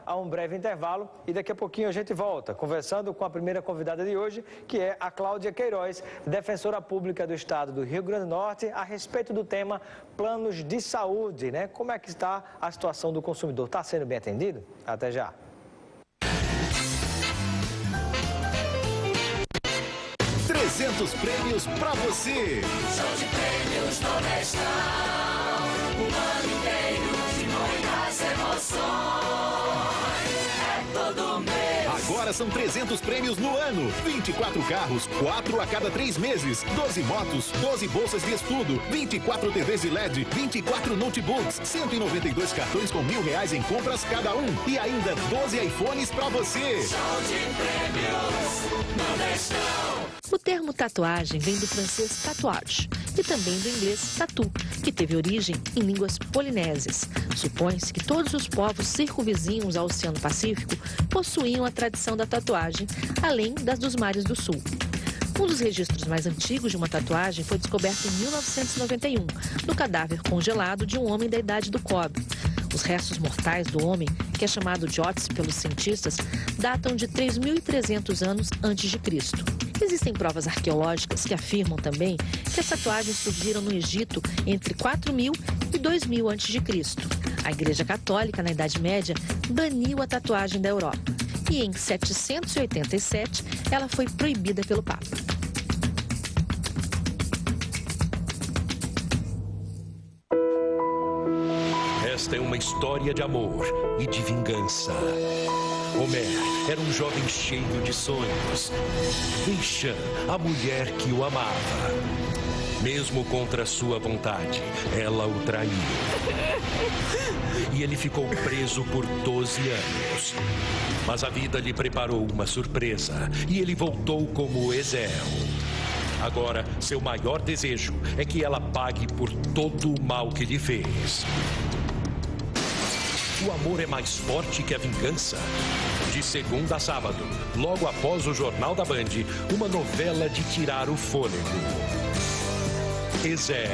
a um breve intervalo e daqui a pouquinho a gente volta, conversando com a primeira convidada de hoje, que é a Cláudia Queiroz, defensora pública do Estado do Rio Grande do Norte, a respeito do tema planos de saúde, né? Como é que está a situação do consumidor? Está sendo bem atendido? Até já. Prêmios pra você. Show de prêmios Nordestão. O ano inteiro de muitas emoções. É todo mês. Agora são 300 prêmios no ano. 24 carros, 4 a cada 3 meses. 12 motos, 12 bolsas de estudo, 24 TVs de LED, 24 notebooks, 192 cartões com R$1.000 em compras cada um. E ainda 12 iPhones pra você. Show de prêmios Nordestão. O termo tatuagem vem do francês tatouage e também do inglês tatu, que teve origem em línguas polinésias. Supõe-se que todos os povos circunvizinhos ao Oceano Pacífico possuíam a tradição da tatuagem, além das dos mares do sul. Um dos registros mais antigos de uma tatuagem foi descoberto em 1991, no cadáver congelado de um homem da idade do cobre. Os restos mortais do homem, que é chamado de Otis pelos cientistas, datam de 3.300 anos antes de Cristo. Existem provas arqueológicas que afirmam também que as tatuagens surgiram no Egito entre 4.000 e 2.000 antes de Cristo. A Igreja Católica, na Idade Média, baniu a tatuagem da Europa. E em 787, ela foi proibida pelo Papa. Esta é uma história de amor e de vingança. Homer era um jovem cheio de sonhos. Deixa a mulher que o amava. Mesmo contra sua vontade, ela o traiu. E ele ficou preso por 12 anos. Mas a vida lhe preparou uma surpresa e ele voltou como Ezel. Agora, seu maior desejo é que ela pague por todo o mal que lhe fez. O amor é mais forte que a vingança. De segunda a sábado, logo após o Jornal da Band, uma novela de tirar o fôlego. Ezel.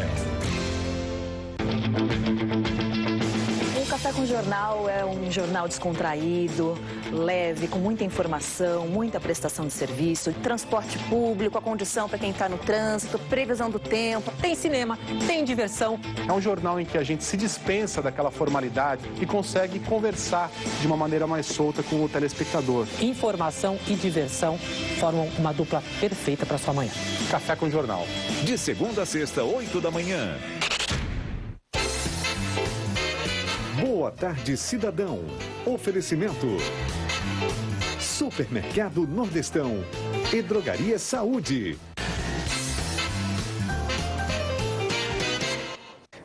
O Café com Jornal é um jornal descontraído, leve, com muita informação, muita prestação de serviço, transporte público, a condição para quem está no trânsito, previsão do tempo, tem cinema, tem diversão. É um jornal em que a gente se dispensa daquela formalidade e consegue conversar de uma maneira mais solta com o telespectador. Informação e diversão formam uma dupla perfeita para sua manhã. Café com Jornal. De segunda a sexta, 8 da manhã. Boa tarde, cidadão. Oferecimento. Supermercado Nordestão e Drogaria Saúde.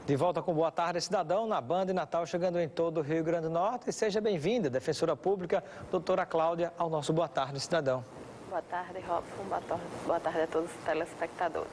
De volta com Boa Tarde, cidadão, na Band Natal, chegando em todo o Rio Grande do Norte. E seja bem-vinda, defensora pública, doutora Cláudia, ao nosso Boa Tarde, cidadão. Boa tarde, Robson. Boa tarde a todos os telespectadores.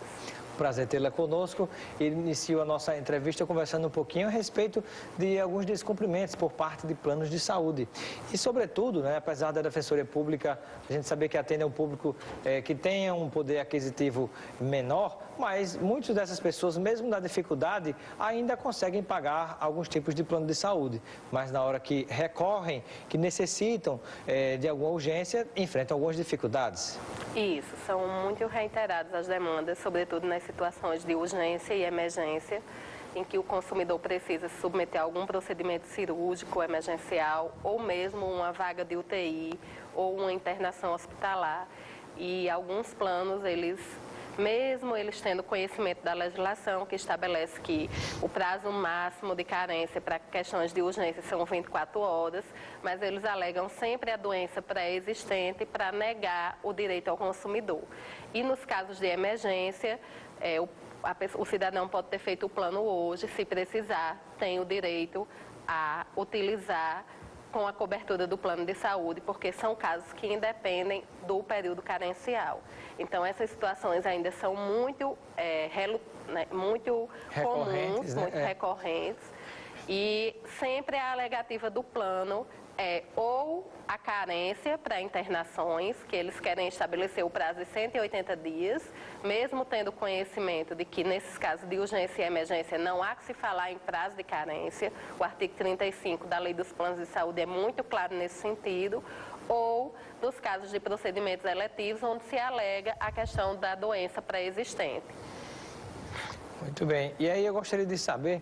Prazer tê-la conosco. Inicio a nossa entrevista conversando um pouquinho a respeito de alguns descumprimentos por parte de planos de saúde. E, sobretudo, né, apesar da Defensoria Pública, a gente saber que atende a um público que tenha um poder aquisitivo menor, mas muitas dessas pessoas, mesmo na dificuldade, ainda conseguem pagar alguns tipos de plano de saúde. Mas na hora que recorrem, que necessitam de alguma urgência, enfrentam algumas dificuldades. Isso, são muito reiteradas as demandas, sobretudo nas situações de urgência e emergência, em que o consumidor precisa se submeter a algum procedimento cirúrgico emergencial, ou mesmo uma vaga de UTI, ou uma internação hospitalar. E alguns planos, mesmo eles tendo conhecimento da legislação que estabelece que o prazo máximo de carência para questões de urgência são 24 horas, mas eles alegam sempre a doença pré-existente para negar o direito ao consumidor. E nos casos de emergência, o cidadão pode ter feito o plano hoje, se precisar, tem o direito a utilizar com a cobertura do plano de saúde, porque são casos que independem do período carencial. Então, essas situações ainda são muito comuns, muito recorrentes, e sempre a alegativa do plano é ou carência para internações, que eles querem estabelecer o prazo de 180 dias, mesmo tendo conhecimento de que nesses casos de urgência e emergência não há que se falar em prazo de carência. O artigo 35 da Lei dos Planos de Saúde é muito claro nesse sentido, ou nos casos de procedimentos eletivos, onde se alega a questão da doença pré-existente. Muito bem. E aí eu gostaria de saber,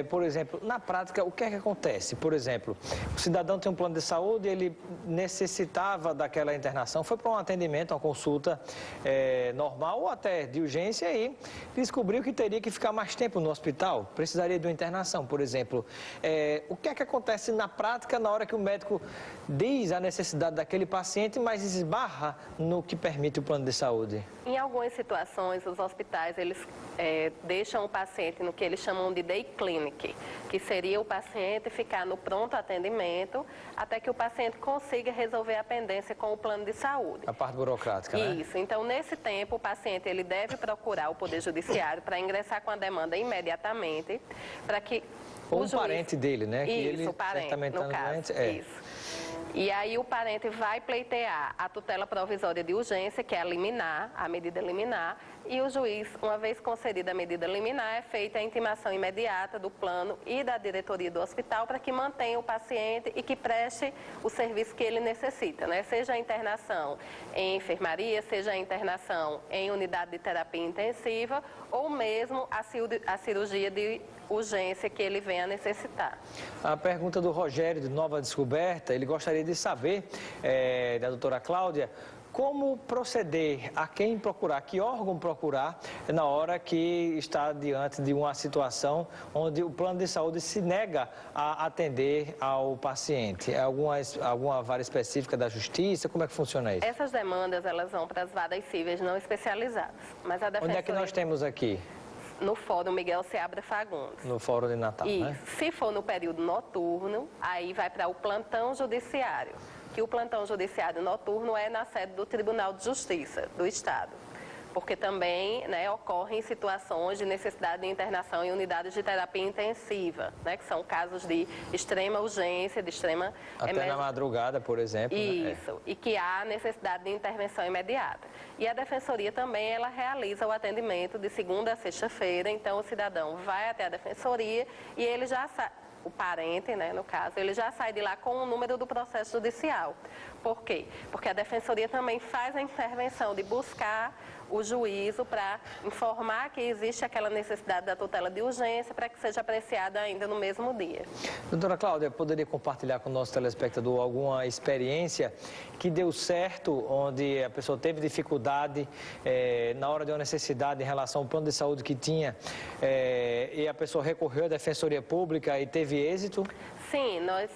por exemplo, na prática, o que é que acontece? Por exemplo, o cidadão tem um plano de saúde, ele necessitava daquela internação, foi para um atendimento, uma consulta normal ou até de urgência e descobriu que teria que ficar mais tempo no hospital, precisaria de uma internação, por exemplo. O que é que acontece na prática na hora que o médico diz a necessidade daquele paciente, mas esbarra no que permite o plano de saúde? Em algumas situações, os hospitais, eles deixam o paciente no que eles chamam de day clinic, que seria o paciente ficar no pronto atendimento até que o paciente consiga resolver a pendência com o plano de saúde. A parte burocrática, né? Isso. Então, nesse tempo, o paciente ele deve procurar o Poder Judiciário para ingressar com a demanda imediatamente, para que ou um parente dele, né? Que isso, ele o parente, certamente no caso. Isso. E aí o parente vai pleitear a tutela provisória de urgência, que é a liminar, a medida liminar, e o juiz, uma vez concedida a medida liminar, é feita a intimação imediata do plano e da diretoria do hospital para que mantenha o paciente e que preste o serviço que ele necessita, né? Seja a internação em enfermaria, seja a internação em unidade de terapia intensiva ou mesmo a cirurgia de urgência que ele venha a necessitar. A pergunta do Rogério, de Nova Descoberta, ele gostaria de saber, da doutora Cláudia, como proceder, a quem procurar, que órgão procurar na hora que está diante de uma situação onde o plano de saúde se nega a atender ao paciente? Alguma vara específica da justiça? Como é que funciona isso? Essas demandas, elas vão para as varas cíveis não especializadas. Mas a Onde é que nós temos aqui? No Fórum Miguel Seabra Fagundes. No Fórum de Natal, né? Se for no período noturno, aí vai para o plantão judiciário, que o plantão judiciário noturno é na sede do Tribunal de Justiça do Estado, porque também, né, ocorrem situações de necessidade de internação em unidades de terapia intensiva, né, que são casos de extrema urgência, de extrema até na madrugada, por exemplo. Isso, né? E que há necessidade de intervenção imediata. E a Defensoria também, ela realiza o atendimento de segunda a sexta-feira, então o cidadão vai até a Defensoria e ele já o parente, né, no caso, ele já sai de lá com o número do processo judicial. Por quê? Porque a Defensoria também faz a intervenção de buscar o juízo para informar que existe aquela necessidade da tutela de urgência para que seja apreciada ainda no mesmo dia. Doutora Cláudia, poderia compartilhar com o nosso telespectador alguma experiência que deu certo, onde a pessoa teve dificuldade na hora de uma necessidade em relação ao plano de saúde que tinha e a pessoa recorreu à Defensoria Pública e teve êxito? Sim, nós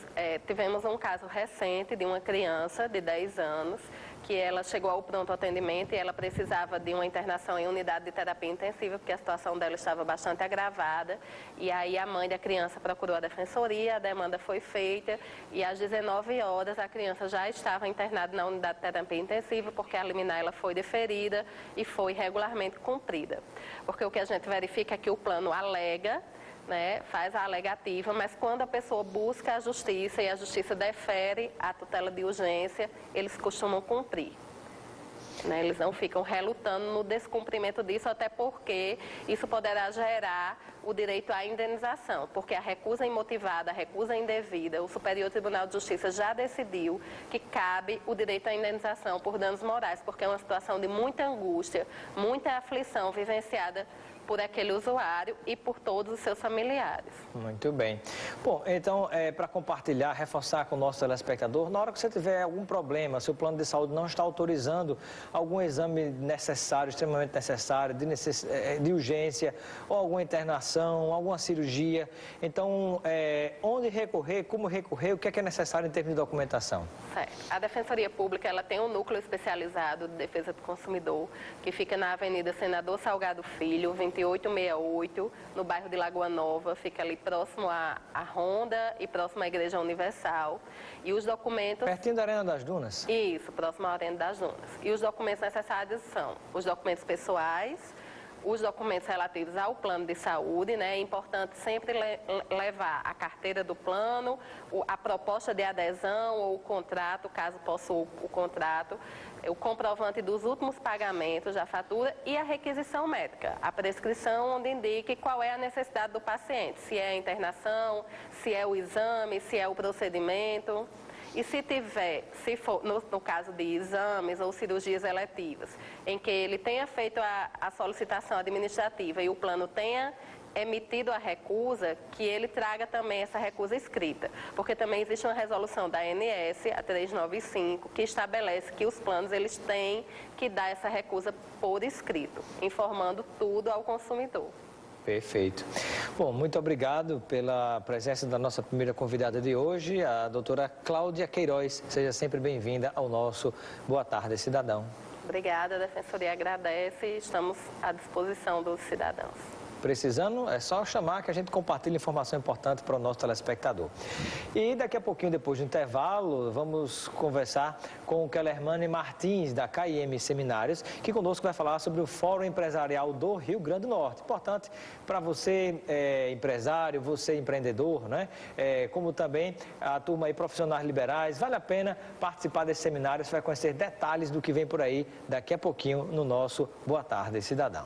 tivemos um caso recente de uma criança de 10 anos que ela chegou ao pronto atendimento e ela precisava de uma internação em unidade de terapia intensiva, porque a situação dela estava bastante agravada. E aí a mãe da criança procurou a Defensoria, a demanda foi feita e às 19 horas a criança já estava internada na unidade de terapia intensiva, porque a liminar ela foi deferida e foi regularmente cumprida. Porque o que a gente verifica é que o plano alega, né, faz a alegativa, mas quando a pessoa busca a justiça e a justiça defere a tutela de urgência, eles costumam cumprir. Né, eles não ficam relutando no descumprimento disso, até porque isso poderá gerar o direito à indenização, porque a recusa imotivada, a recusa indevida, o Superior Tribunal de Justiça já decidiu que cabe o direito à indenização por danos morais, porque é uma situação de muita angústia, muita aflição vivenciada por aquele usuário e por todos os seus familiares. Muito bem. Bom, então, para compartilhar, reforçar com o nosso telespectador, na hora que você tiver algum problema, seu plano de saúde não está autorizando algum exame necessário, extremamente necessário, de urgência, ou alguma internação, alguma cirurgia, então, onde recorrer, como recorrer, o que é necessário em termos de documentação? A Defensoria Pública, ela tem um núcleo especializado de defesa do consumidor, que fica na Avenida Senador Salgado Filho, 2868, no bairro de Lagoa Nova, fica ali próximo à Honda e próximo à Igreja Universal. E os documentos... Pertinho da Arena das Dunas? Isso, próximo à Arena das Dunas. E os documentos necessários são os documentos pessoais, os documentos relativos ao plano de saúde, né? É importante sempre levar a carteira do plano, a proposta de adesão ou o contrato, caso possua o contrato, o comprovante dos últimos pagamentos da fatura e a requisição médica, a prescrição onde indique qual é a necessidade do paciente, se é a internação, se é o exame, se é o procedimento. E se for no caso de exames ou cirurgias eletivas, em que ele tenha feito a solicitação administrativa e o plano tenha emitido a recusa, que ele traga também essa recusa escrita. Porque também existe uma resolução da ANS, a 395, que estabelece que os planos eles têm que dar essa recusa por escrito, informando tudo ao consumidor. Perfeito. Bom, muito obrigado pela presença da nossa primeira convidada de hoje, a doutora Cláudia Queiroz. Seja sempre bem-vinda ao nosso Boa Tarde, Cidadão. Obrigada, a Defensoria agradece e estamos à disposição dos cidadãos. Precisando, é só chamar que a gente compartilha informação importante para o nosso telespectador. E daqui a pouquinho, depois do intervalo, vamos conversar com o Kellermane Martins, da KIM Seminários, que conosco vai falar sobre o Fórum Empresarial do Rio Grande do Norte. Importante para você, empresário, você empreendedor, né? Como também a turma aí, profissionais liberais. Vale a pena participar desse seminário, você vai conhecer detalhes do que vem por aí daqui a pouquinho no nosso Boa Tarde, Cidadão.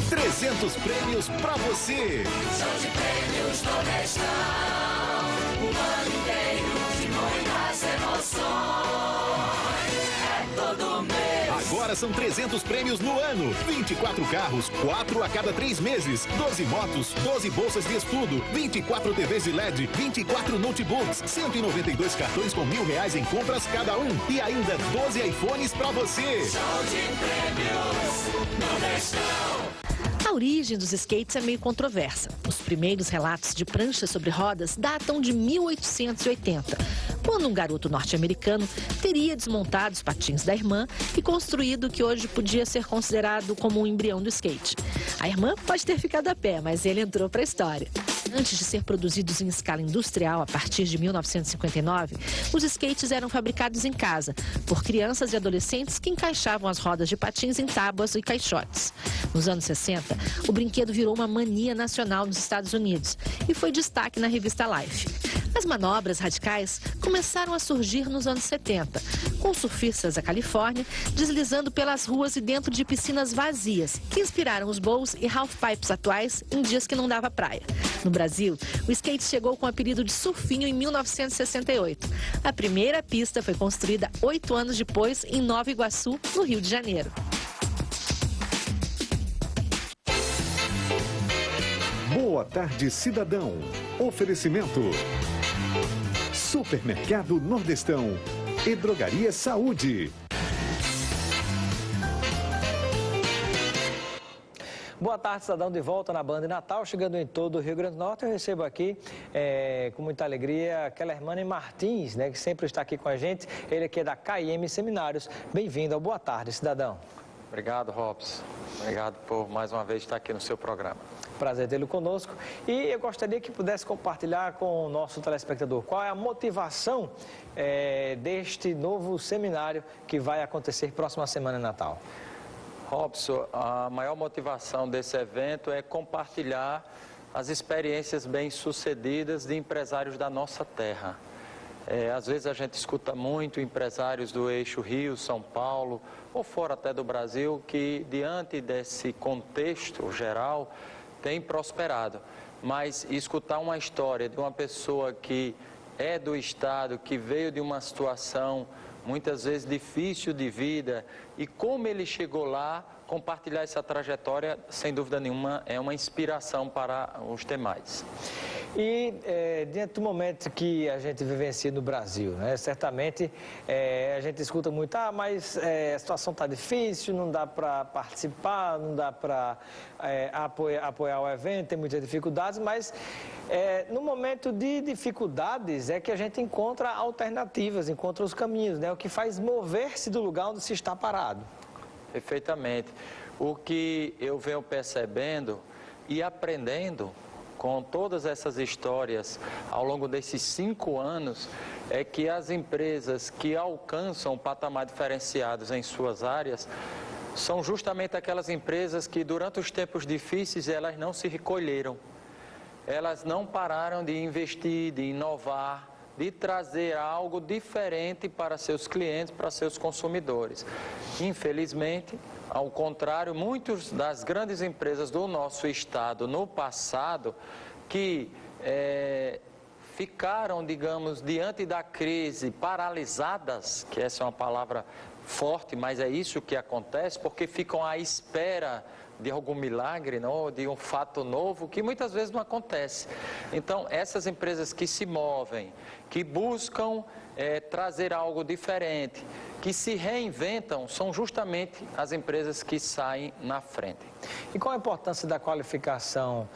300 prêmios pra você. Show de prêmios Nordestão, o ano inteiro de muitas emoções. É todo mês. Agora são 300 prêmios no ano. 24 carros, 4 a cada 3 meses. 12 motos, 12 bolsas de estudo, 24 TVs de LED, 24 notebooks, 192 cartões com R$1.000 em compras cada um. E ainda 12 iPhones pra você. Show de prêmios Nordestão. A origem dos skates é meio controversa. Os primeiros relatos de pranchas sobre rodas datam de 1880, quando um garoto norte-americano teria desmontado os patins da irmã e construído o que hoje podia ser considerado como um embrião do skate. A irmã pode ter ficado a pé, mas ele entrou para a história. Antes de ser produzidos em escala industrial, a partir de 1959, os skates eram fabricados em casa, por crianças e adolescentes que encaixavam as rodas de patins em tábuas e caixotes. Nos anos 60, o brinquedo virou uma mania nacional nos Estados Unidos e foi destaque na revista Life. As manobras radicais começaram a surgir nos anos 70, com surfistas da Califórnia deslizando pelas ruas e dentro de piscinas vazias, que inspiraram os bowls e half-pipes atuais em dias que não dava praia. No Brasil, o skate chegou com o apelido de surfinho em 1968. A primeira pista foi construída 8 anos depois em Nova Iguaçu, no Rio de Janeiro. Boa tarde, cidadão. Oferecimento: Supermercado Nordestão e Drogaria Saúde. Boa tarde, cidadão, de volta na Band Natal, chegando em todo o Rio Grande do Norte. Eu recebo aqui, com muita alegria, Kellermane Martins, né, que sempre está aqui com a gente. Ele aqui é da KIM Seminários. Bem-vindo ao Boa Tarde, cidadão. Obrigado, Robson. Obrigado por mais uma vez estar aqui no seu programa. Prazer tê-lo conosco. E eu gostaria que pudesse compartilhar com o nosso telespectador qual é a motivação deste novo seminário que vai acontecer próxima semana de Natal. Robson, a maior motivação desse evento é compartilhar as experiências bem-sucedidas de empresários da nossa terra. Às vezes a gente escuta muito empresários do eixo Rio-São Paulo, ou fora até do Brasil, que diante desse contexto geral tem prosperado. Mas escutar uma história de uma pessoa que é do estado, que veio de uma situação muitas vezes difícil de vida, e como ele chegou lá, compartilhar essa trajetória, sem dúvida nenhuma, é uma inspiração para os demais. E diante do momento que a gente vivencia no Brasil, né, certamente a gente escuta muito, mas a situação está difícil, não dá para participar, não dá para apoiar o evento, tem muitas dificuldades, mas no momento de dificuldades é que a gente encontra alternativas, encontra os caminhos, né, o que faz mover-se do lugar onde se está parado. Perfeitamente. O que eu venho percebendo e aprendendo com todas essas histórias ao longo desses 5 anos é que as empresas que alcançam patamar diferenciados em suas áreas são justamente aquelas empresas que durante os tempos difíceis elas não se recolheram. Elas não pararam de investir, de inovar, de trazer algo diferente para seus clientes, para seus consumidores. Infelizmente, ao contrário, muitas das grandes empresas do nosso estado no passado que ficaram, digamos, diante da crise paralisadas, que essa é uma palavra forte, mas é isso que acontece, porque ficam à espera de algum milagre, não? De um fato novo que muitas vezes não acontece. Então, essas empresas que se movem, que buscam trazer algo diferente, que se reinventam, são justamente as empresas que saem na frente. E qual a importância da qualificação,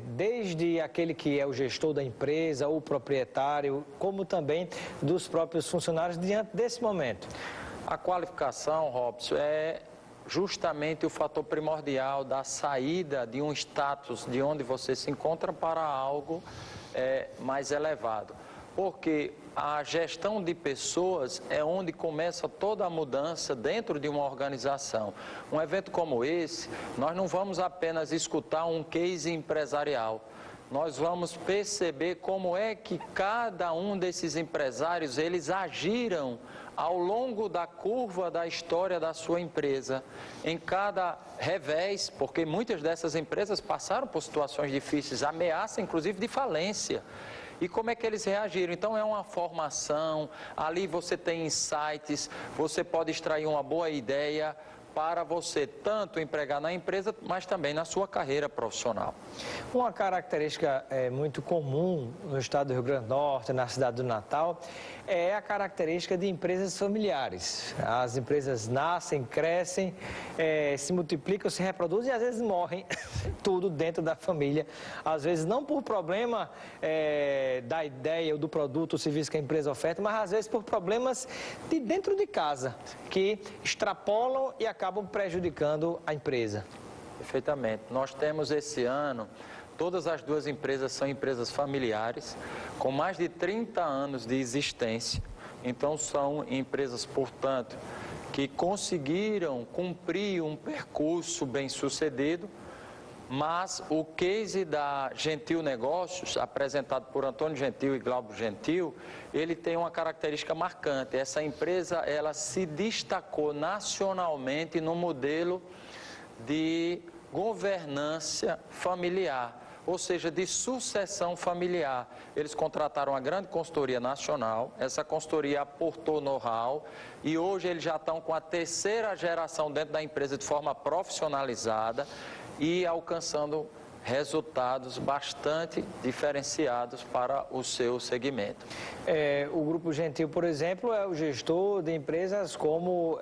desde aquele que é o gestor da empresa, o proprietário, como também dos próprios funcionários diante desse momento? A qualificação, Robson, é justamente o fator primordial da saída de um status de onde você se encontra para algo mais elevado. Porque a gestão de pessoas é onde começa toda a mudança dentro de uma organização. Um evento como esse, nós não vamos apenas escutar um case empresarial. Nós vamos perceber como é que cada um desses empresários, eles agiram ao longo da curva da história da sua empresa, em cada revés, porque muitas dessas empresas passaram por situações difíceis, ameaça inclusive de falência. E como é que eles reagiram? Então é uma formação, ali você tem insights, você pode extrair uma boa ideia para você tanto empregar na empresa, mas também na sua carreira profissional. Uma característica muito comum no estado do Rio Grande do Norte, na cidade do Natal, é a característica de empresas familiares. As empresas nascem, crescem, se multiplicam, se reproduzem e às vezes morrem, tudo dentro da família. Às vezes não por problema da ideia ou do produto ou serviço que a empresa oferta, mas às vezes por problemas de dentro de casa, que extrapolam e acabam prejudicando a empresa. Perfeitamente. Nós temos esse ano, todas as duas empresas são empresas familiares, com mais de 30 anos de existência. Então são empresas, portanto, que conseguiram cumprir um percurso bem sucedido, mas o case da Gentil Negócios, apresentado por Antônio Gentil e Glauber Gentil, ele tem uma característica marcante. Essa empresa, ela se destacou nacionalmente no modelo de governança familiar, ou seja, de sucessão familiar. Eles contrataram uma grande consultoria nacional, essa consultoria aportou know-how e hoje eles já estão com a 3ª geração dentro da empresa de forma profissionalizada e alcançando resultados bastante diferenciados para o seu segmento. O Grupo Gentil, por exemplo, é o gestor de empresas como,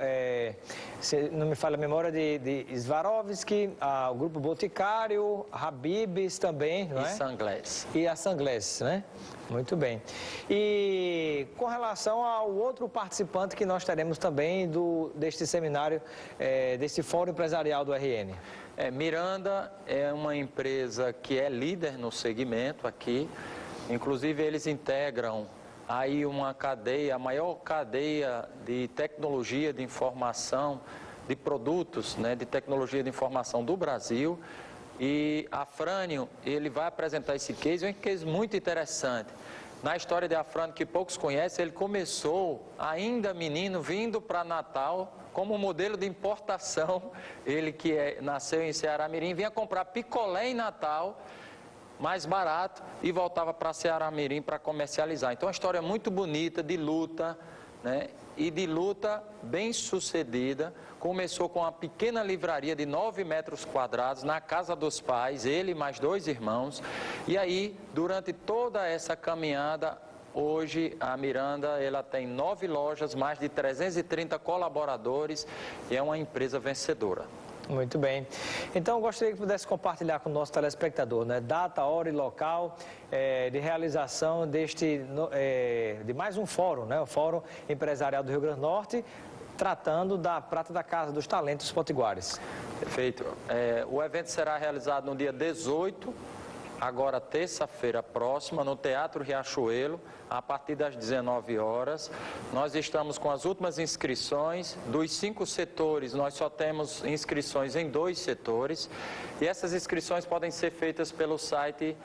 se não me falha a memória, de Swarovski, o Grupo Boticário, Habib's também, não é? E Sunglass. E a Sunglass, né? Muito bem. E com relação ao outro participante que nós teremos também deste seminário, desse Fórum Empresarial do RN. Miranda é uma empresa que é líder no segmento aqui, inclusive eles integram aí uma cadeia, a maior cadeia de tecnologia de informação, de produtos, né, de tecnologia de informação do Brasil. E a Afrânio, ele vai apresentar esse case, um case muito interessante. Na história de Afrânio, que poucos conhecem, ele começou ainda menino, vindo para Natal, como modelo de importação. Ele que nasceu em Ceará-Mirim, vinha comprar picolé em Natal, mais barato, e voltava para Ceará-Mirim para comercializar. Então, é uma história muito bonita, de luta, né? E de luta bem sucedida. Começou com uma pequena livraria de 9 metros quadrados na casa dos pais, ele e mais 2 irmãos. E aí, durante toda essa caminhada, hoje a Miranda ela tem 9 lojas, mais de 330 colaboradores e é uma empresa vencedora. Muito bem. Então, eu gostaria que pudesse compartilhar com o nosso telespectador, né? Data, hora e local de realização de mais um fórum, né? O Fórum Empresarial do Rio Grande do Norte, tratando da Prata da Casa dos Talentos Potiguares. Perfeito. O evento será realizado no dia 18 agora terça-feira próxima, no Teatro Riachuelo, a partir das 19 horas. Nós estamos com as últimas inscrições. Dos 5 setores, nós só temos inscrições em 2 setores. E essas inscrições podem ser feitas pelo site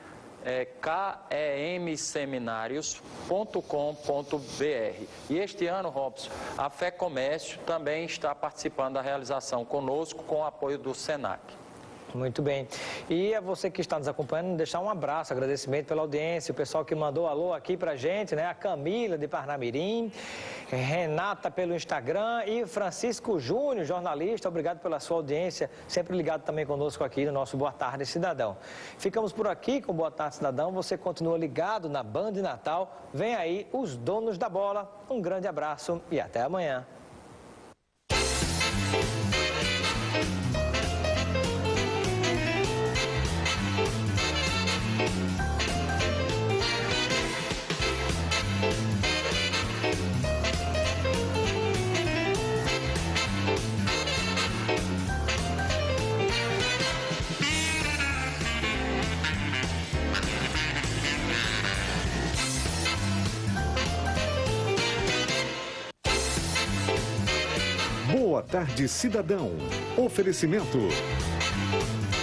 kemseminarios.com.br. E este ano, Robson, a Fé Comércio também está participando da realização conosco com o apoio do Senac. Muito bem. E a você que está nos acompanhando, deixar um abraço, agradecimento pela audiência, o pessoal que mandou alô aqui pra gente, né? A Camila de Parnamirim, Renata pelo Instagram e Francisco Júnior, jornalista, obrigado pela sua audiência, sempre ligado também conosco aqui no nosso Boa Tarde Cidadão. Ficamos por aqui com Boa Tarde Cidadão, você continua ligado na Band Natal, vem aí os donos da bola, um grande abraço e até amanhã. Boa Tarde Cidadão. Oferecimento: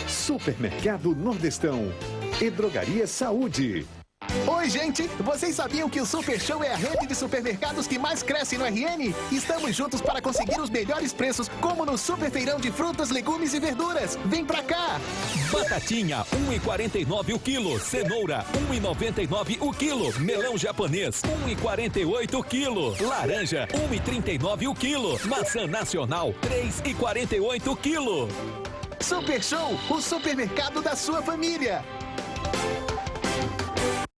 Supermercado Nordestão e Drogaria Saúde. Oi, gente! Vocês sabiam que o Super Show é a rede de supermercados que mais cresce no RN? Estamos juntos para conseguir os melhores preços, como no Super Feirão de frutas, legumes e verduras. Vem pra cá! Batatinha, 1,49 o quilo. Cenoura, 1,99 o quilo. Melão japonês, 1,48 o quilo. Laranja, 1,39 o quilo. Maçã nacional, 3,48 o quilo. Super Show, o supermercado da sua família.